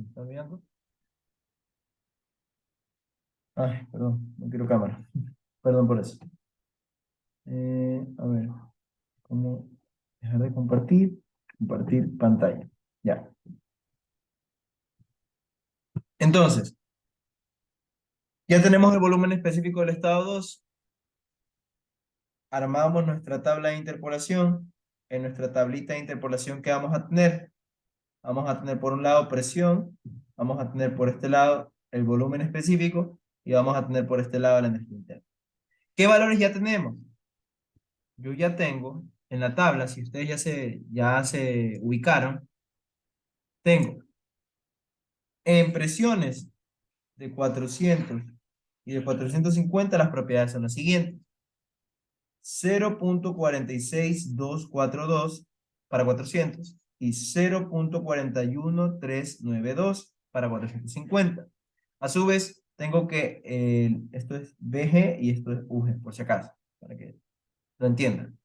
¿Me está olvidando? Ay, perdón, no quiero cámara. Perdón por eso. A ver, ¿cómo dejar de compartir? Compartir pantalla. Ya. Entonces, ya tenemos el volumen específico del estado 2. Armamos nuestra tabla de interpolación. En nuestra tablita de interpolación, ¿qué vamos a tener? Vamos a tener por un lado presión, vamos a tener por este lado el volumen específico y vamos a tener por este lado la energía interna. ¿Qué valores ya tenemos? Yo ya tengo en la tabla, si ustedes ya se ubicaron, tengo en presiones de 400 y de 450 las propiedades son las siguientes. 0.46242 para 400 y 0.41392 para 450. A su vez, tengo que esto es BG y esto es UG, por si acaso, para que lo entiendan.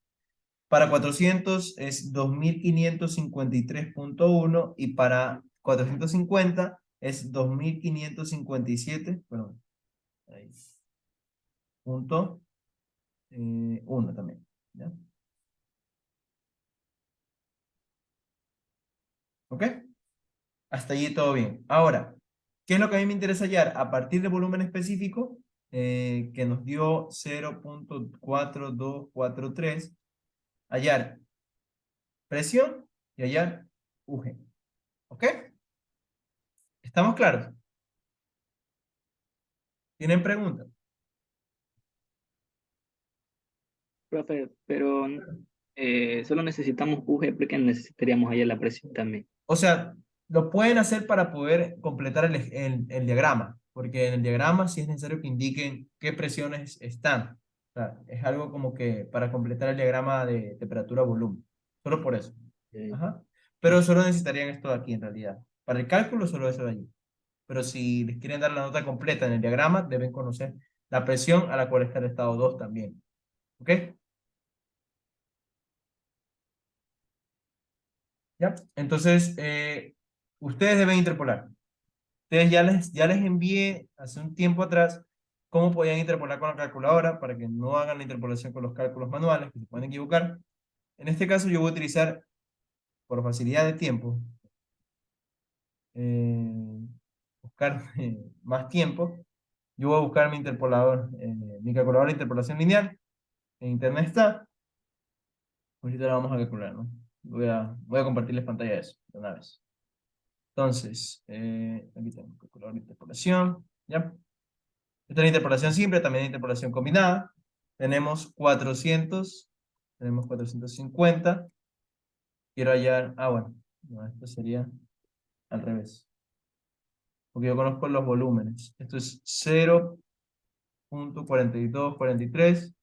Para 400 es 2553.1 y para 450 es 2557, perdón, ahí, punto 1 también, ¿ya? ¿Ok? Hasta allí todo bien. Ahora, ¿qué es lo que a mí me interesa hallar? A partir del volumen específico, que nos dio 0.4243, hallar presión y hallar UG. ¿Ok? ¿Estamos claros? ¿Tienen preguntas? Profe, pero solo necesitamos UG porque necesitaríamos allá la presión también. O sea, lo pueden hacer para poder completar el diagrama, porque en el diagrama sí es necesario que indiquen qué presiones están. O sea, es algo como que para completar el diagrama de temperatura-volumen. Solo por eso. Eh, Ajá. Pero solo necesitarían esto de aquí en realidad. Para el cálculo, solo eso de allí. Pero si les quieren dar la nota completa en el diagrama, deben conocer la presión a la cual está el estado 2 también. ¿Ok? ¿Ya? Entonces, ustedes deben interpolar. Ustedes ya les envié hace un tiempo atrás cómo podían interpolar con la calculadora para que no hagan la interpolación con los cálculos manuales, que se pueden equivocar. En este caso yo voy a utilizar, por facilidad de tiempo, eh, buscar más tiempo. Yo voy a buscar mi interpolador, mi calculadora de interpolación lineal. En internet está. Ahorita la vamos a calcular, ¿no? Voy a compartirles pantalla de eso, de una vez. Entonces, aquí tengo calculadora de interpolación, ¿ya? Esta es la interpolación simple, también hay interpolación combinada. Tenemos 400, tenemos 450. Quiero hallar, bueno, no, esto sería al revés, porque yo conozco los volúmenes. Esto es 0.4243,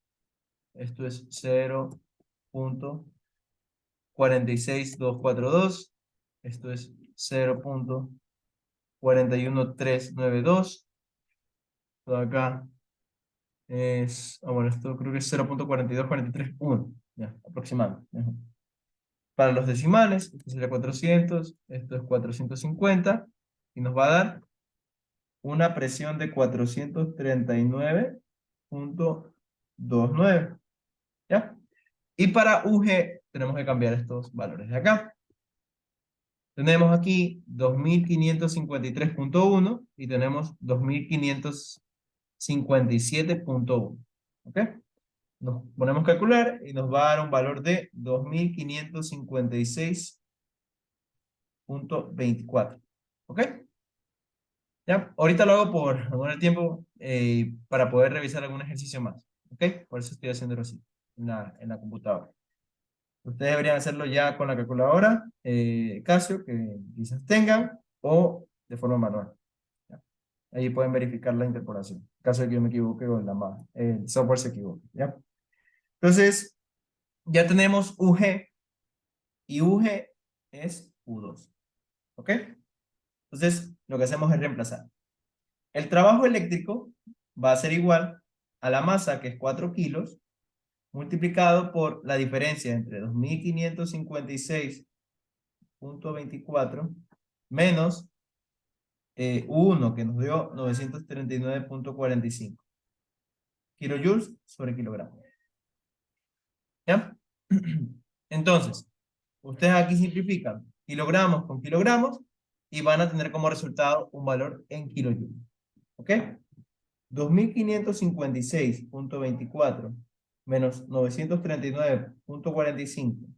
esto es 0.46242, esto es 0.41392, todo acá bueno, esto creo que es 0.42431, ya, aproximadamente. Ajá. Para los decimales, esto sería 400, esto es 450, y nos va a dar una presión de 439.29, ¿ya? Y para UG tenemos que cambiar estos valores de acá. Tenemos aquí 2553.1 y tenemos 2557.1, ¿ok? Nos ponemos a calcular y nos va a dar un valor de 2556.24. ¿Ok? Ya, ahorita lo hago por amor al tiempo para poder revisar algún ejercicio más. ¿Ok? Por eso estoy haciéndolo así, en la computadora. Ustedes deberían hacerlo ya con la calculadora Casio, que quizás tengan, o de forma manual. ¿Ya? Ahí pueden verificar la interpolación. En caso de que yo me equivoque o el software se equivoque. ¿Ya? Entonces, ya tenemos UG y UG es U2. ¿Ok? Entonces, lo que hacemos es reemplazar. El trabajo eléctrico va a ser igual a la masa, que es 4 kilos, multiplicado por la diferencia entre 2556.24 menos U1 que nos dio 939.45 kilojoules sobre kilogramo. ¿Ya? Entonces, ustedes aquí simplifican kilogramos con kilogramos y van a tener como resultado un valor en kilojoules. ¿Ok? 2556.24 menos 939.45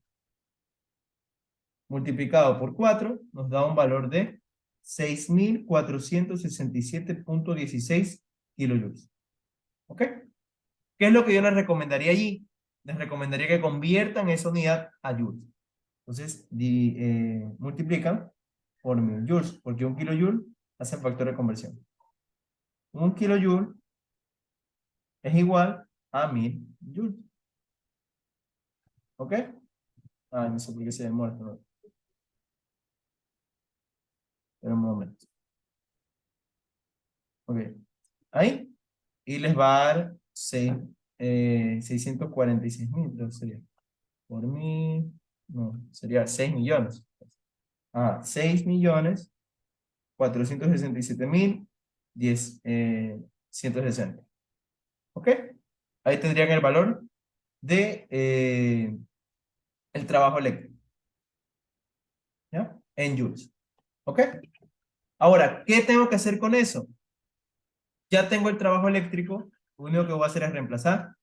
multiplicado por 4 nos da un valor de 6467.16 kilojoules. ¿Ok? ¿Qué es lo que yo les recomendaría allí? Les recomendaría que conviertan esa unidad a joules. Entonces, multiplican por 1000 joules, porque un kilojoule hace factor de conversión. Un kilojoule es igual a 1000 joules. ¿Ok? No sé por qué se demora. Pero un momento. Ok. Ahí. Y les va a dar 646.000, entonces sería. Por mil. No, sería 6 millones. 6.467.160. ¿Ok? Ahí tendrían el valor de el trabajo eléctrico. ¿Ya? En joules. ¿Ok? Ahora, ¿qué tengo que hacer con eso? Ya tengo el trabajo eléctrico. Lo único que voy a hacer es reemplazar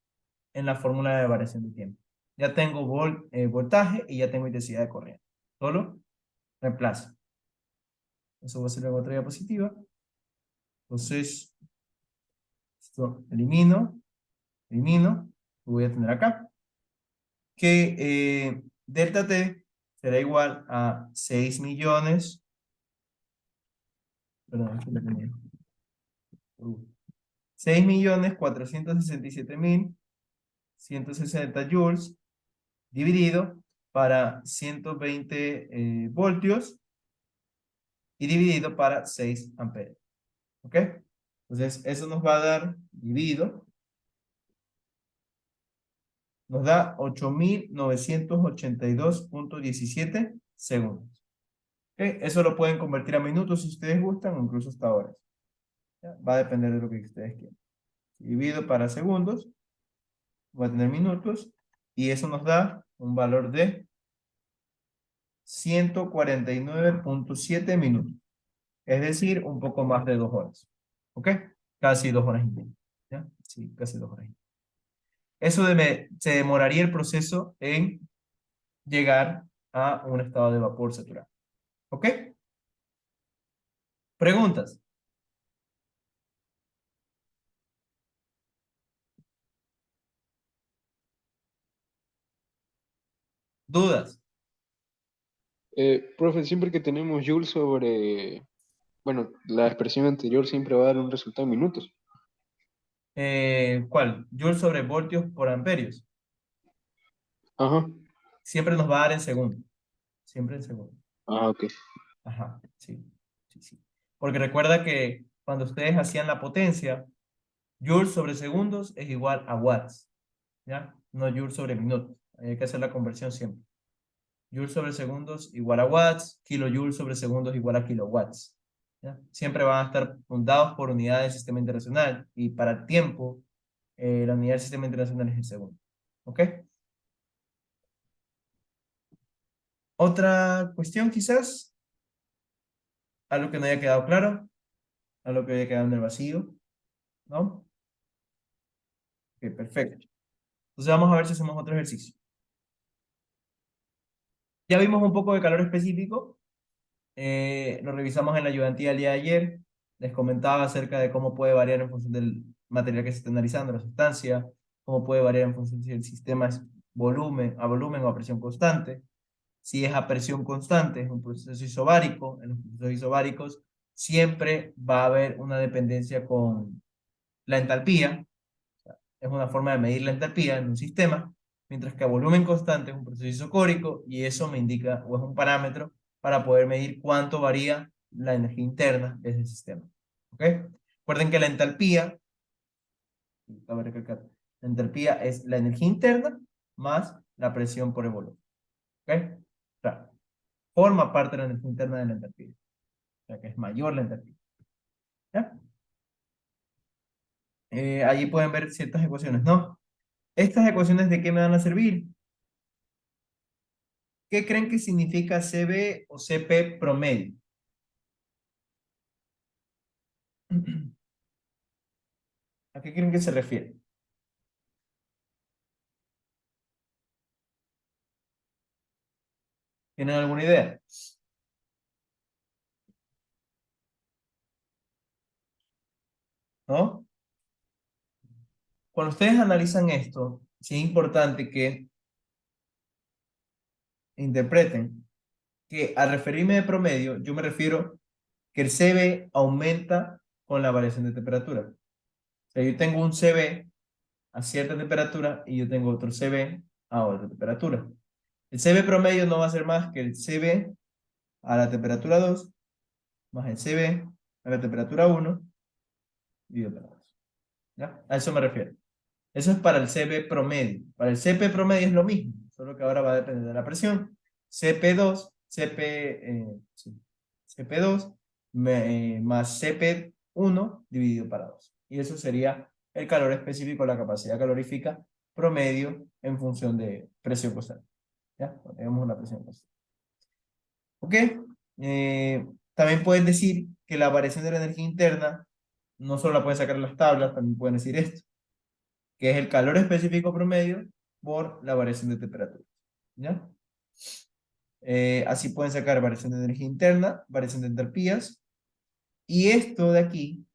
en la fórmula de variación de tiempo. Ya tengo voltaje y ya tengo intensidad de corriente. Solo reemplazo. Eso voy a hacer en otra diapositiva. Entonces, esto elimino, lo voy a tener acá. Que delta T será igual a 6 millones, perdón, aquí lo tenía. 6.467.160 joules dividido para 120 voltios y dividido para 6 amperios. ¿Ok? Entonces, eso nos va a dar, dividido, nos da 8.982.17 segundos. ¿Ok? Eso lo pueden convertir a minutos si ustedes gustan o incluso hasta horas. ¿Ya? Va a depender de lo que ustedes quieran. Dividido para segundos, va a tener minutos y eso nos da un valor de 149.7 minutos. Es decir, un poco más de 2 horas. ¿Ok? Casi 2 horas y media. ¿Ya? Sí, casi 2 horas y media. Eso se demoraría el proceso en llegar a un estado de vapor saturado. ¿Ok? Preguntas. Dudas. Profe, siempre que tenemos Joule sobre, bueno, la expresión anterior siempre va a dar un resultado en minutos. ¿Cuál? Joule sobre voltios por amperios. Ajá. Siempre nos va a dar en segundos. Siempre en segundos. Ah, ok. Ajá, sí, sí, sí. Porque recuerda que cuando ustedes hacían la potencia, joules sobre segundos es igual a watts, ¿ya? No joules sobre minutos. Hay que hacer la conversión siempre. Joules sobre segundos igual a watts, kilojoules sobre segundos igual a kilowatts, ¿ya? Siempre van a estar dados por unidad del sistema internacional y para el tiempo, la unidad del sistema internacional es el segundo. ¿Ok? Otra cuestión quizás, algo que no haya quedado claro, algo que haya quedado en el vacío, ¿no? Ok, perfecto. Entonces vamos a ver si hacemos otro ejercicio. Ya vimos un poco de calor específico. Lo revisamos en la ayudantía el día de ayer. Les comentaba acerca de cómo puede variar en función del material que se está analizando, la sustancia, cómo puede variar en función si el sistema es a volumen o a presión constante. Si es a presión constante, es un proceso isobárico. En los procesos isobáricos siempre va a haber una dependencia con la entalpía. Es una forma de medir la entalpía en un sistema, mientras que a volumen constante es un proceso isocórico y eso me indica, o es un parámetro para poder medir cuánto varía la energía interna de ese sistema. ¿Ok? Recuerden que la entalpía, cabe recalcar, la entalpía es la energía interna más la presión por el volumen. ¿Ok? O sea, forma parte de la energía interna de la entalpía. O sea, que es mayor la entalpía. ¿Ya? Allí pueden ver ciertas ecuaciones, ¿no? ¿Estas ecuaciones de qué me van a servir? ¿Qué creen que significa CB o CP promedio? ¿A qué creen que se refiere? ¿Tienen alguna idea? ¿No? Cuando ustedes analizan esto, sí es importante que interpreten que al referirme de promedio, yo me refiero que el CB aumenta con la variación de temperatura. O sea, yo tengo un CB a cierta temperatura y yo tengo otro CB a otra temperatura. El CB promedio no va a ser más que el CB a la temperatura 2 más el CB a la temperatura 1 dividido por 2. ¿Ya? A eso me refiero. Eso es para el CB promedio. Para el CP promedio es lo mismo, solo que ahora va a depender de la presión. CP2, sí, CP2 más CP1 dividido para 2. Y eso sería el calor específico, la capacidad calorífica promedio en función de presión constante. ¿Ya? Tenemos una presión constante. ¿Ok? También pueden decir que la variación de la energía interna no solo la pueden sacar en las tablas, también pueden decir esto, que es el calor específico promedio por la variación de temperatura. ¿Ya? Así pueden sacar variación de energía interna, variación de entalpías, y esto de aquí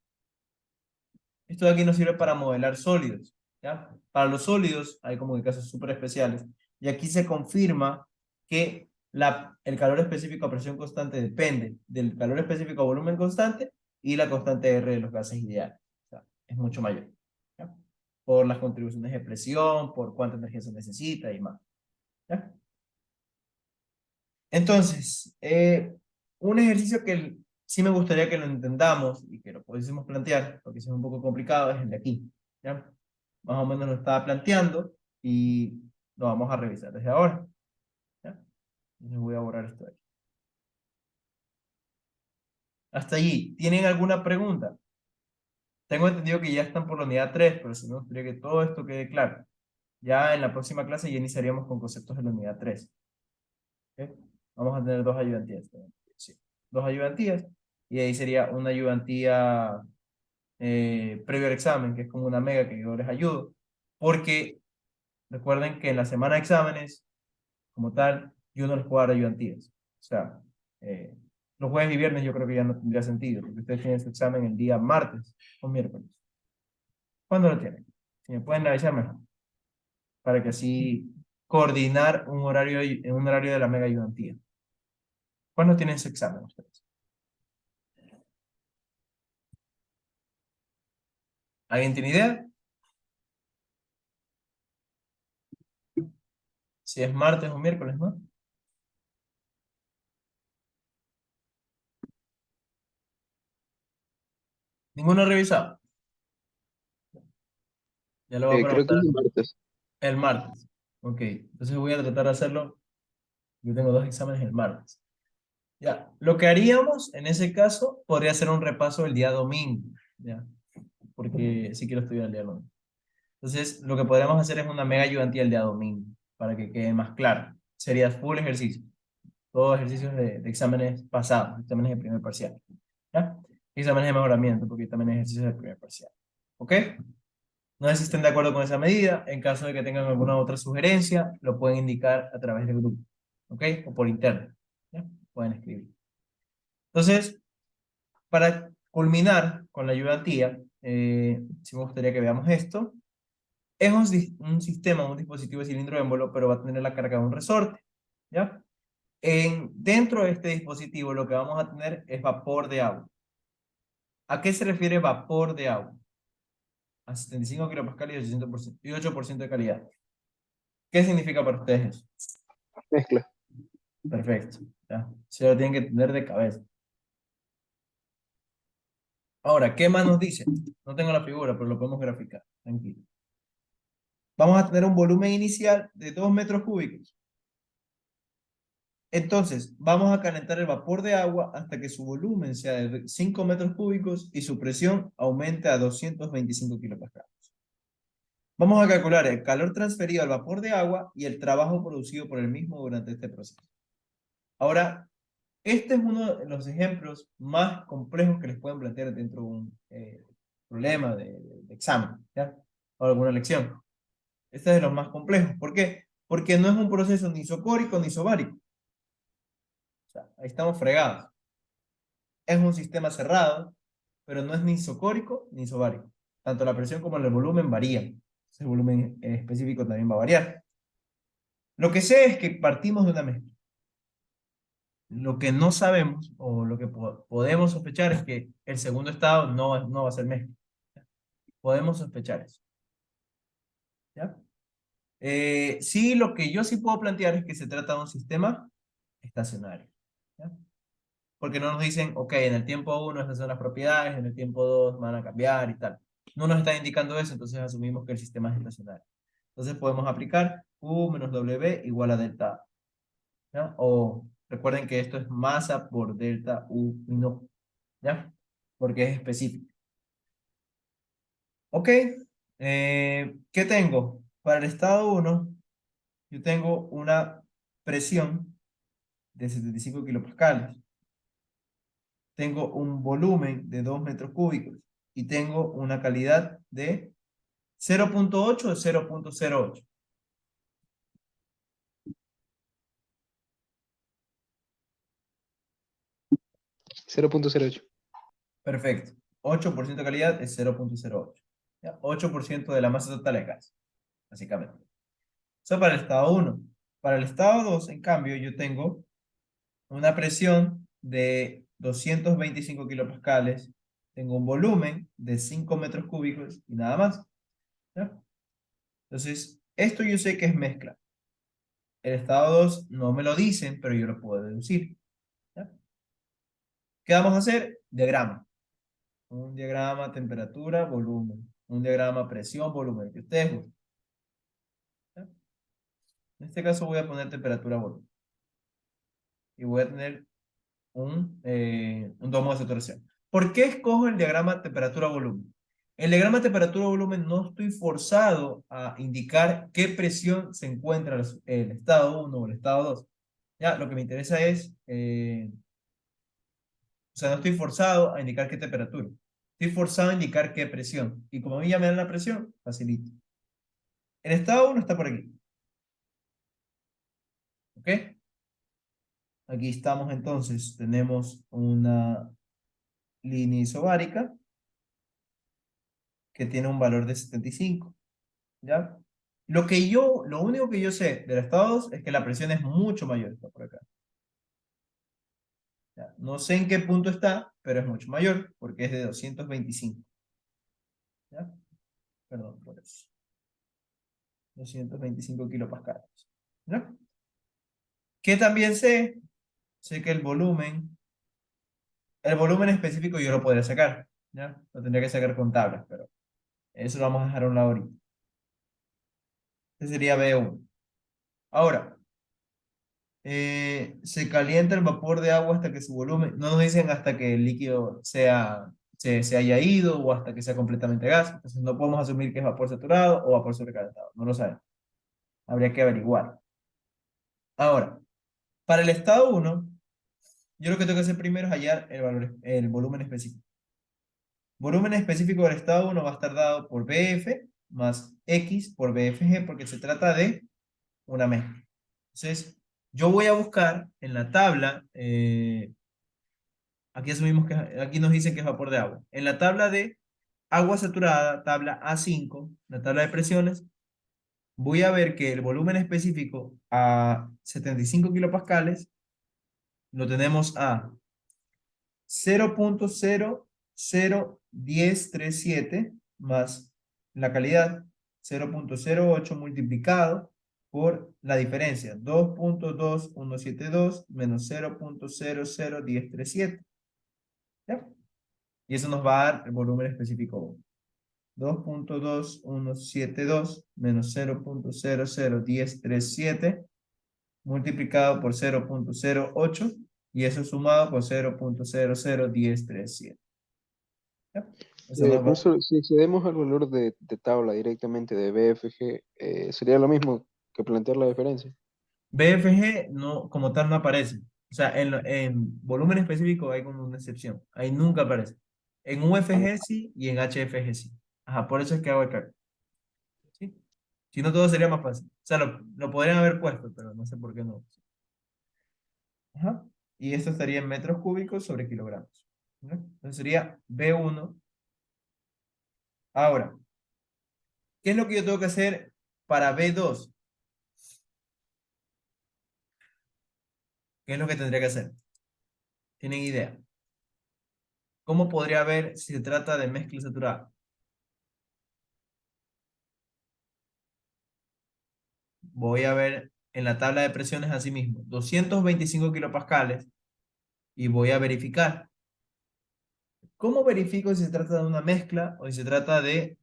nos sirve para modelar sólidos. ¿Ya? Para los sólidos hay como que casos súper especiales, y aquí se confirma que el calor específico a presión constante depende del calor específico a volumen constante y la constante R de los gases ideales. O sea, es mucho mayor. ¿Ya? Por las contribuciones de presión, por cuánta energía se necesita y más. ¿Ya? Entonces, un ejercicio que sí me gustaría que lo entendamos y que lo pudiésemos plantear, porque es un poco complicado, es el de aquí. ¿Ya? Más o menos lo estaba planteando y lo vamos a revisar desde ahora. ¿Ya? Entonces voy a borrar esto de aquí. Hasta allí, ¿tienen alguna pregunta? Tengo entendido que ya están por la unidad 3, pero sí me gustaría que todo esto quede claro. Ya en la próxima clase ya iniciaríamos con conceptos de la unidad 3. ¿Ok? Vamos a tener dos ayudantías. Sí, dos ayudantías. Y ahí sería una ayudantía previo al examen, que es como una mega que yo les ayudo. Porque recuerden que en la semana de exámenes, como tal, yo no les puedo dar ayudantías. O sea, eh, los jueves y viernes yo creo que ya no tendría sentido, porque ustedes tienen su examen el día martes o miércoles. ¿Cuándo lo tienen? Si me pueden avisar mejor, para que así coordinar un horario, en un horario de la mega ayudantía. ¿Cuándo tienen su examen ustedes? ¿Alguien tiene idea? Si es martes o miércoles, ¿no? Ninguno ha revisado. Ya lo voy a Creo que preguntar es el martes. el martes. Ok, entonces voy a tratar de hacerlo. Yo tengo dos exámenes el martes. Ya, lo que haríamos en ese caso podría ser un repaso el día domingo, ¿ya? Porque sí quiero estudiar el día domingo. Entonces, lo que podríamos hacer es una mega ayudantía el día domingo, para que quede más claro. Sería full ejercicio. Todos ejercicios de exámenes pasados, exámenes de primer parcial. ¿Ya? Exámenes de mejoramiento, porque también hay ejercicios de primer parcial. ¿Ok? No sé si estén de acuerdo con esa medida. En caso de que tengan alguna otra sugerencia, lo pueden indicar a través del grupo. ¿Ok? O por interno. ¿Ya? Pueden escribir. Entonces, para culminar con la ayudantía, sí me gustaría que veamos esto. Es un sistema, un dispositivo de cilindro émbolo, pero va a tener la carga de un resorte. ¿Ya? Dentro de este dispositivo lo que vamos a tener es vapor de agua. ¿A qué se refiere vapor de agua? A 75 kilopascales y 800%, y 8% de calidad. ¿Qué significa para ustedes eso? Mezcla. Perfecto. ¿Ya? Se lo tienen que tener de cabeza. Ahora, ¿qué más nos dice? No tengo la figura, pero lo podemos graficar. Tranquilo. Vamos a tener un volumen inicial de 2 metros cúbicos. Entonces, vamos a calentar el vapor de agua hasta que su volumen sea de 5 metros cúbicos y su presión aumente a 225 kilopascales. Vamos a calcular el calor transferido al vapor de agua y el trabajo producido por el mismo durante este proceso. Ahora, este es uno de los ejemplos más complejos que les pueden plantear dentro de un problema de examen, ¿ya? O alguna lección. Este es de los más complejos. ¿Por qué? Porque no es un proceso ni isocórico ni isobárico. O sea, ahí estamos fregados. Es un sistema cerrado, pero no es ni isocórico ni isobárico. Tanto la presión como el volumen varían. El volumen específico también va a variar. Lo que sé es que partimos de una mezcla. Lo que no sabemos o lo que podemos sospechar es que el segundo estado no va a ser mezcla. Podemos sospechar eso. ¿Ya? Sí, lo que yo sí puedo plantear es que se trata de un sistema estacionario. ¿Ya? Porque no nos dicen, ok, en el tiempo 1 estas son las propiedades, en el tiempo 2 van a cambiar y tal. No nos está indicando eso, entonces asumimos que el sistema es estacionario. Entonces podemos aplicar U menos W igual a delta A. ¿Ya? O recuerden que esto es masa por delta U y no, ¿ya? Porque es específico. Ok, ¿qué tengo? Para el estado 1, yo tengo una presión de 75 kilopascales. Tengo un volumen de 2 metros cúbicos y tengo una calidad de 0.8 o 0.08. 0.08. Perfecto. 8% de calidad es 0.08. ¿Ya? 8% de la masa total de gas, básicamente. Eso para el estado 1. Para el estado 2, en cambio, yo tengo una presión de 225 kilopascales, tengo un volumen de 5 metros cúbicos y nada más. ¿Ya? Entonces, esto yo sé que es mezcla. El estado 2 no me lo dicen, pero yo lo puedo deducir. ¿Ya? ¿Qué vamos a hacer? Diagrama. Un diagrama temperatura, volumen. Un diagrama presión, volumen. Que ustedes gusten. ¿Ya? En este caso voy a poner temperatura, volumen. Y voy a tener un domo de saturación. ¿Por qué escojo el diagrama temperatura-volumen? El diagrama temperatura-volumen no estoy forzado a indicar qué presión se encuentra en el estado 1 o el estado 2. Ya, lo que me interesa es, o sea, no estoy forzado a indicar qué temperatura. Estoy forzado a indicar qué presión. Y como a mí ya me dan la presión, facilito. El estado 1 está por aquí. ¿Ok? Aquí estamos entonces. Tenemos una línea isobárica que tiene un valor de 75. ¿Ya? Lo único que yo sé del estado 2 es que la presión es mucho mayor, está por acá. ¿Ya? No sé en qué punto está, pero es mucho mayor, porque es de 225. ¿Ya? Perdón, por eso. 225 kilopascales. ¿Ya? ¿Qué también sé? Sé que el volumen específico yo lo podría sacar. ¿Ya? Lo tendría que sacar con tablas, pero eso lo vamos a dejar a un lado ahorita. Este sería B1. Ahora, se calienta el vapor de agua hasta que su volumen, no nos dicen hasta que el líquido se haya ido o hasta que sea completamente gas, entonces no podemos asumir que es vapor saturado o vapor sobrecalentado, no lo sabemos, habría que averiguar. Ahora, para el estado 1, yo lo que tengo que hacer primero es hallar el volumen específico. Volumen específico del estado 1 va a estar dado por BF más X por BFG porque se trata de una mezcla. Entonces, yo voy a buscar en la tabla, aquí asumimos que aquí nos dicen que es vapor de agua. En la tabla de agua saturada, tabla A5, la tabla de presiones, voy a ver que el volumen específico a 75 kilopascales lo tenemos a 0.00137 más la calidad 0.08 multiplicado por la diferencia 2.2172 menos 0.001037. ¿Ya? Y eso nos va a dar el volumen específico 2.2172 menos 0.001037 multiplicado por 0.08 y eso sumado por 0.001037. ¿Ya? Eso nos va. Profesor, si accedemos al valor de tabla directamente de BFG, sería lo mismo que plantear la diferencia. BFG no, como tal no aparece. O sea, en volumen específico hay como una excepción. Ahí nunca aparece. En Ah, UFG sí y en HFG sí. Ajá, por eso es que hago el cálculo. ¿Sí? Si no, todo sería más fácil. O sea, lo podrían haber puesto, pero no sé por qué no. Ajá. Y esto estaría en metros cúbicos sobre kilogramos. ¿No? Entonces sería B1. Ahora, ¿qué es lo que yo tengo que hacer para B2? ¿Qué es lo que tendría que hacer? ¿Tienen idea? ¿Cómo podría ver si se trata de mezcla saturada? Voy a ver en la tabla de presiones así mismo, 225 kilopascales y voy a verificar. ¿Cómo verifico si se trata de una mezcla o si se trata de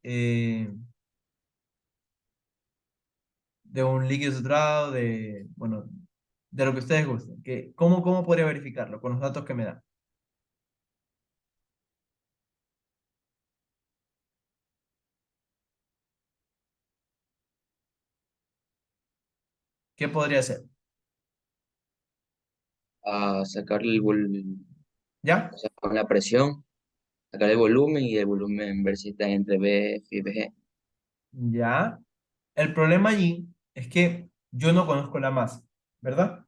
un líquido saturado, bueno, de lo que ustedes gusten? ¿Cómo podría verificarlo? Con los datos que me dan. ¿Qué podría ser? A sacarle el ¿Ya? o sea, con la presión, sacar el volumen y el volumen ver si está entre BF y BG. ¿Ya? El problema allí es que yo no conozco la masa, ¿verdad?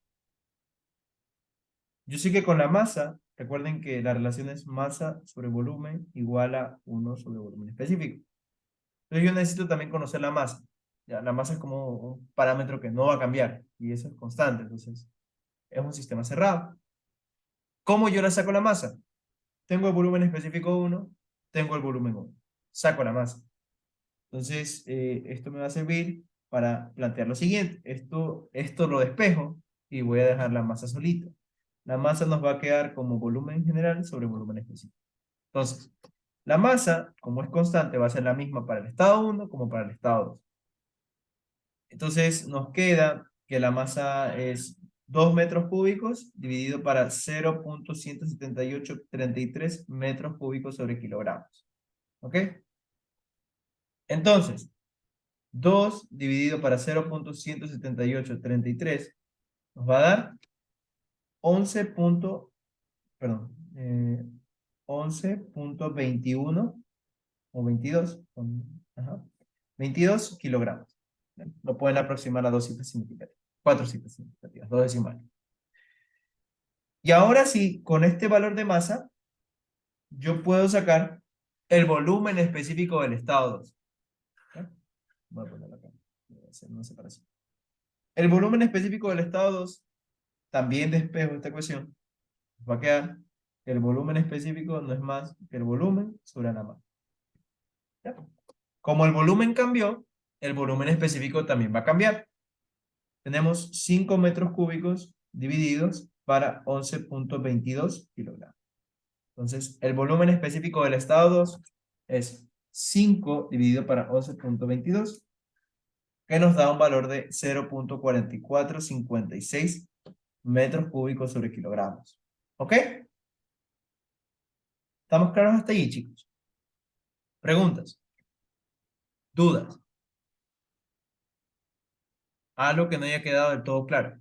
Yo sé que con la masa, recuerden que la relación es masa sobre volumen igual a 1 sobre volumen específico. Entonces yo necesito también conocer la masa. Ya, la masa es como un parámetro que no va a cambiar y eso es constante, entonces es un sistema cerrado. ¿Cómo yo la saco la masa? Tengo el volumen específico 1, tengo el volumen 1. Saco la masa. Entonces, esto me va a servir para plantear lo siguiente. Esto lo despejo y voy a dejar la masa solita. La masa nos va a quedar como volumen general sobre volumen específico. Entonces, la masa, como es constante, va a ser la misma para el estado 1 como para el estado 2. Entonces, nos queda que la masa es 2 metros cúbicos dividido para 0.17833 metros cúbicos sobre kilogramos. ¿Ok? Entonces, 2 dividido para 0.17833 nos va a dar 11. Perdón, 11.21 o 22, ajá, 22 kilogramos. Lo pueden aproximar a dos cifras significativas, cuatro cifras significativas, dos decimales. Y ahora sí, con este valor de masa, yo puedo sacar el volumen específico del estado 2. ¿Ya? Voy a ponerlo acá. Voy a hacer una separación. El volumen específico del estado 2, también despejo esta ecuación, va a quedar que el volumen específico no es más que el volumen sobre la masa. ¿Ya? Como el volumen cambió, el volumen específico también va a cambiar. Tenemos 5 metros cúbicos divididos para 11.22 kilogramos. Entonces, el volumen específico del estado 2 es 5 dividido para 11.22, que nos da un valor de 0.4456 metros cúbicos sobre kilogramos. ¿Ok? ¿Estamos claros hasta allí, chicos? ¿Preguntas? ¿Dudas? ¿Algo que no haya quedado del todo claro?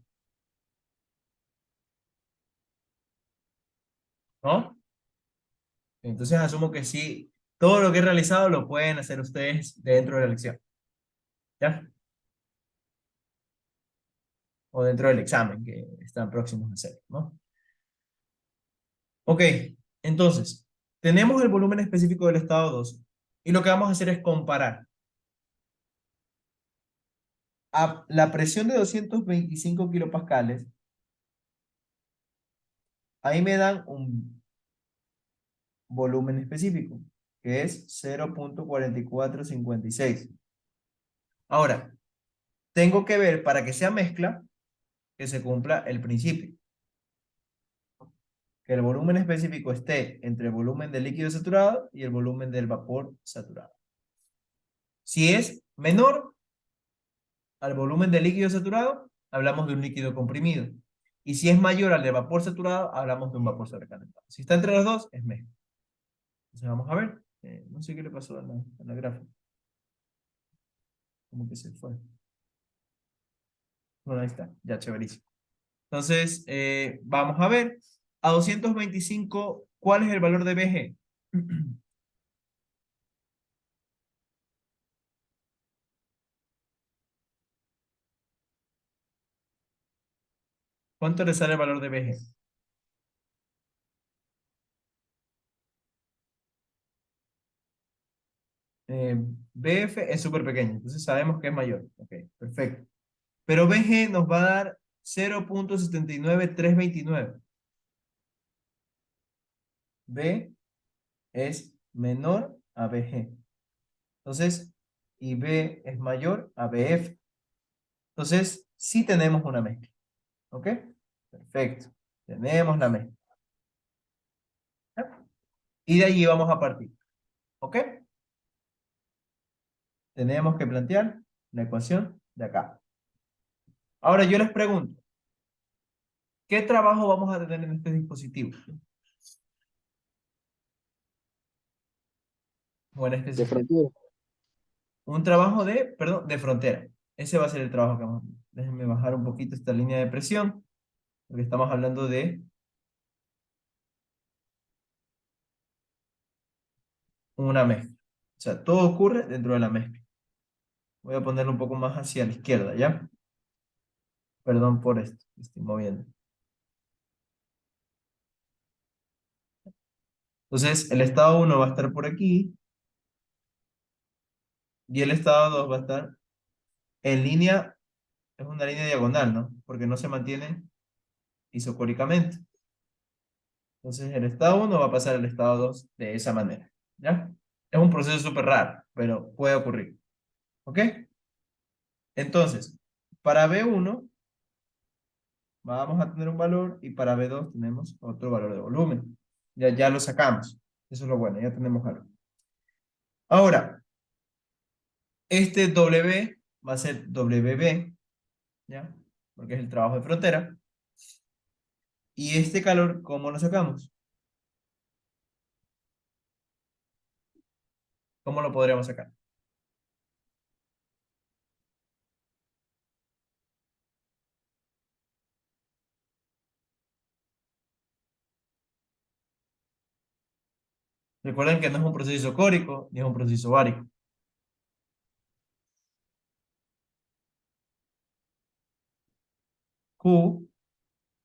¿No? Entonces asumo que sí, todo lo que he realizado lo pueden hacer ustedes dentro de la lección. ¿Ya? O dentro del examen que están próximos a hacer, ¿no? Ok, entonces, tenemos el volumen específico del estado 2 y lo que vamos a hacer es comparar a la presión de 225 kilopascales. Ahí me dan un volumen específico, que es 0.4456. Ahora, tengo que ver para que sea mezcla, que se cumpla el principio. Que el volumen específico esté entre el volumen del líquido saturado y el volumen del vapor saturado. Si es menor al volumen del líquido saturado, hablamos de un líquido comprimido. Y si es mayor al de vapor saturado, hablamos de un vapor sobrecalentado. Si está entre los dos, es mezcla. Entonces vamos a ver. No sé qué le pasó a la gráfica. Como que se fue. Bueno, ahí está. Ya, chéverísimo. Entonces, vamos a ver. A 225, ¿cuál es el valor de BG? ¿Cuánto le sale el valor de BG? BF es súper pequeño, entonces sabemos que es mayor. Ok, perfecto. Pero BG nos va a dar 0.79329. B es menor a BG. Entonces, y B es mayor a BF. Entonces, sí tenemos una mezcla. ¿Ok? Perfecto. Tenemos la mezcla. ¿Ya? Y de allí vamos a partir. ¿Ok? Tenemos que plantear la ecuación de acá. Ahora yo les pregunto, ¿qué trabajo vamos a tener en este dispositivo? O en este De sistema. frontera. Un trabajo perdón, de frontera. Ese va a ser el trabajo que vamos a hacer. Déjenme bajar un poquito esta línea de presión, porque estamos hablando de una mezcla. O sea, todo ocurre dentro de la mezcla. Voy a ponerlo un poco más hacia la izquierda, ¿ya? Perdón por esto, me estoy moviendo. Entonces, el estado 1 va a estar por aquí y el estado 2 va a estar en línea, es una línea diagonal, ¿no? Porque no se mantiene isocóricamente. Entonces, el estado 1 va a pasar al estado 2 de esa manera, ¿ya? Es un proceso súper raro, pero puede ocurrir, ¿ok? Entonces, para B1 vamos a tener un valor y para B2 tenemos otro valor de volumen. Ya lo sacamos. Eso es lo bueno, ya tenemos algo. Ahora, este W va a ser WB, ¿ya? Porque es el trabajo de frontera. Y este calor, ¿cómo lo sacamos? ¿Cómo lo podríamos sacar? Recuerden que no es un proceso isocórico ni es un proceso bárico. Q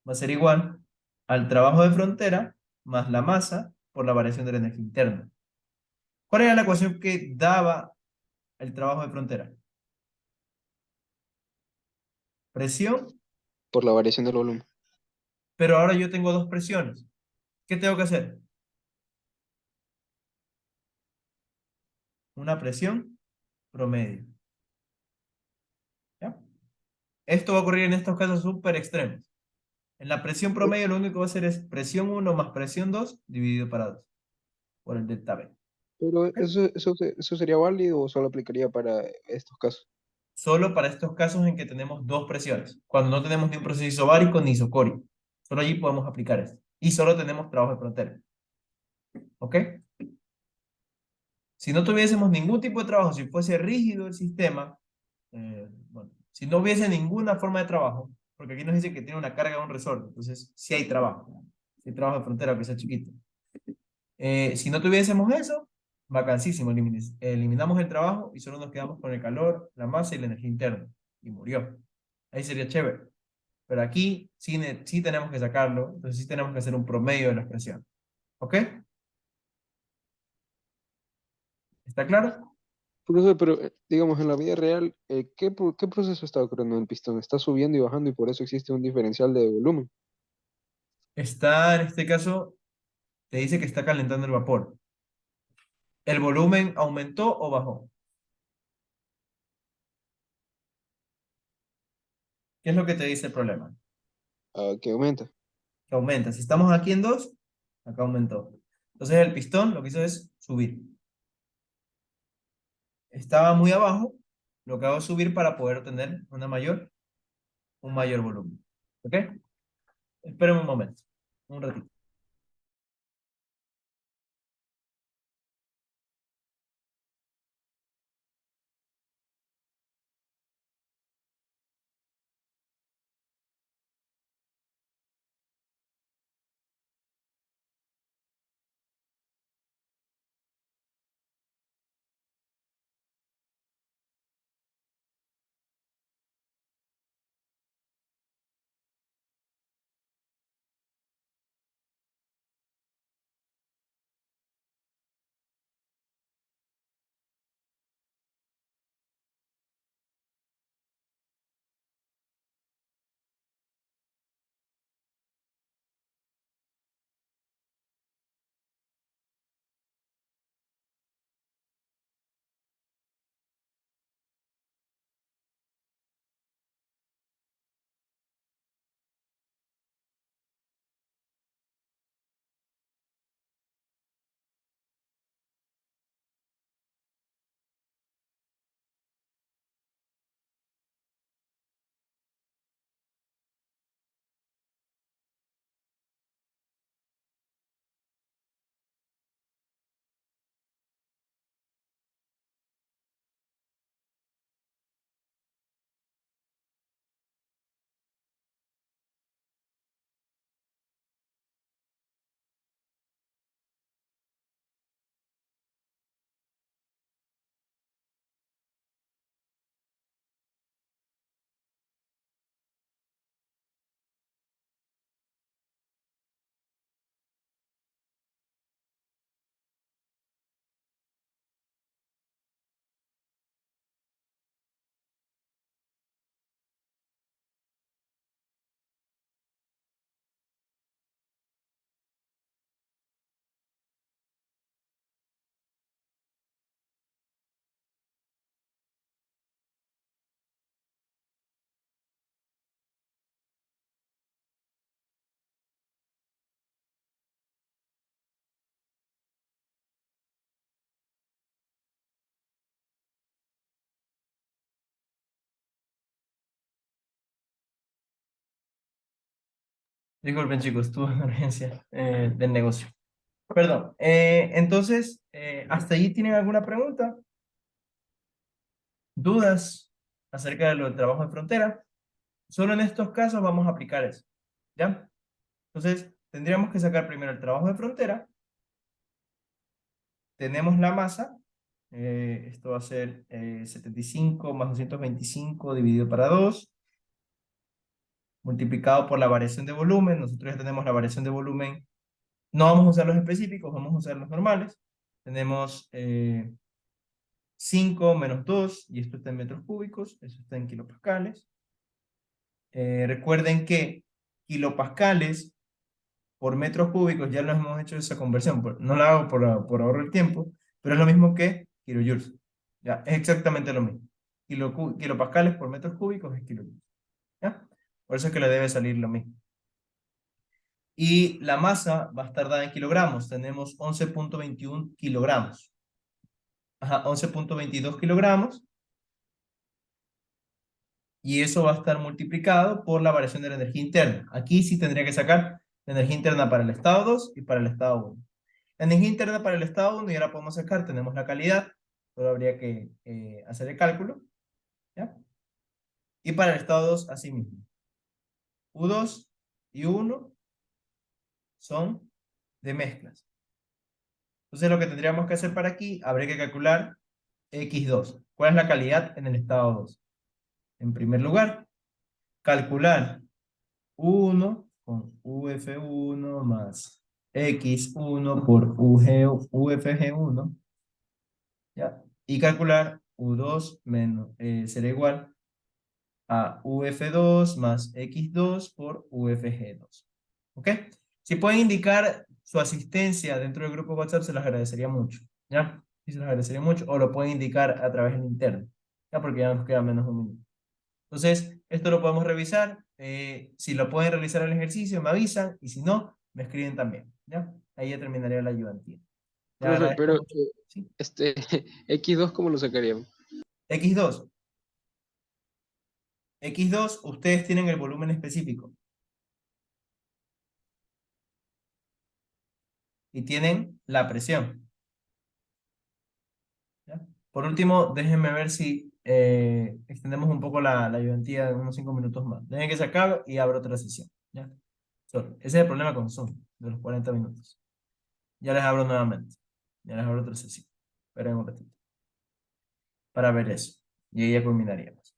va a ser igual al trabajo de frontera más la masa por la variación de la energía interna. ¿Cuál era la ecuación que daba el trabajo de frontera? Presión, Por la variación del volumen. pero ahora yo tengo dos presiones. ¿Qué tengo que hacer? Una presión promedio. ¿Ya? Esto va a ocurrir en estos casos súper extremos. En la presión promedio lo único que va a hacer es presión 1 más presión 2 dividido para 2 por el delta B. Pero ¿Ok? eso sería válido o solo aplicaría para estos casos. Solo para estos casos en que tenemos dos presiones. Cuando no tenemos ni un proceso isobárico ni isocórico. Solo allí podemos aplicar esto. Y solo tenemos trabajo de frontera. ¿Ok? Si no tuviésemos ningún tipo de trabajo, si fuese rígido el sistema, bueno, si no hubiese ninguna forma de trabajo, porque aquí nos dice que tiene una carga de un resorte, entonces sí hay trabajo. Sí hay trabajo de frontera, aunque sea chiquito. Si no tuviésemos eso, vacancísimo, eliminamos el trabajo y solo nos quedamos con el calor, la masa y la energía interna. Y murió. Ahí sería chévere. Pero aquí sí, sí tenemos que sacarlo, entonces sí tenemos que hacer un promedio de la expresión. ¿Ok? ¿Está claro? Profesor, pero digamos, en la vida real, ¿qué proceso está ocurriendo en el pistón? Está subiendo y bajando y por eso existe un diferencial de volumen. Está, en este caso, te dice que está calentando el vapor. ¿El volumen aumentó o bajó? ¿Qué es lo que te dice el problema? Que aumenta. Que aumenta. Si estamos aquí en 2, acá aumentó. Entonces el pistón lo que hizo es subir. Estaba muy abajo, lo que hago es subir para poder obtener una mayor un mayor volumen. ¿Ok? Esperen un momento, un ratito. Disculpen, chicos, tuve una urgencia del negocio. Perdón. Entonces, ¿hasta allí tienen alguna pregunta? ¿Dudas acerca de lo del trabajo de frontera? Solo en estos casos vamos a aplicar eso. ¿Ya? Entonces, tendríamos que sacar primero el trabajo de frontera. Tenemos la masa. Esto va a ser 75 más 225 dividido para 2, multiplicado por la variación de volumen. Nosotros ya tenemos la variación de volumen. No vamos a usar los específicos, vamos a usar los normales. Tenemos 5 menos 2, y esto está en metros cúbicos, eso está en kilopascales. Recuerden que kilopascales por metros cúbicos, ya nos hemos hecho esa conversión, no la hago por ahorro el tiempo, pero es lo mismo que kilojoules. Ya, es exactamente lo mismo. Kilopascales por metros cúbicos es kilojoules. ¿Ya? Por eso es que le debe salir lo mismo. Y la masa va a estar dada en kilogramos. Tenemos 11.21 kilogramos. Ajá, 11.22 kilogramos. Y eso va a estar multiplicado por la variación de la energía interna. Aquí sí tendría que sacar la energía interna para el estado 2 y para el estado 1. La energía interna para el estado 1 ya la podemos sacar, tenemos la calidad, solo habría que hacer el cálculo. ¿Ya? Y para el estado 2, así mismo. U2 y U1 son de mezclas. Entonces lo que tendríamos que hacer para aquí, habría que calcular X2. ¿Cuál es la calidad en el estado 2? En primer lugar, calcular U1 con UF1 más X1 por UFG1, ¿ya? Y calcular U2 menos, será igual a UF2 más X2 por UFG2. ¿Ok? Si pueden indicar su asistencia dentro del grupo WhatsApp, se las agradecería mucho. ¿Ya? Sí, se las agradecería mucho. O lo pueden indicar a través del interno. ¿Ya? Porque ya nos queda menos de un minuto. Entonces, esto lo podemos revisar. Si lo pueden realizar el ejercicio, me avisan. Y si no, me escriben también. ¿Ya? Ahí ya terminaría la ayudantía. Le Profe, agradezco pero mucho. ¿Sí? este, X2, ¿cómo lo sacaríamos? X2. X2, ustedes tienen el volumen específico. Y tienen la presión. ¿Ya? Por último, déjenme ver si extendemos un poco la ayudantía de unos 5 minutos más. Dejen que se acabe y abro otra sesión. ¿Ya? Ese es el problema con Zoom, de los 40 minutos. Ya les abro nuevamente. Ya les abro otra sesión. Esperen un ratito. Para ver eso. Y ahí ya culminaríamos.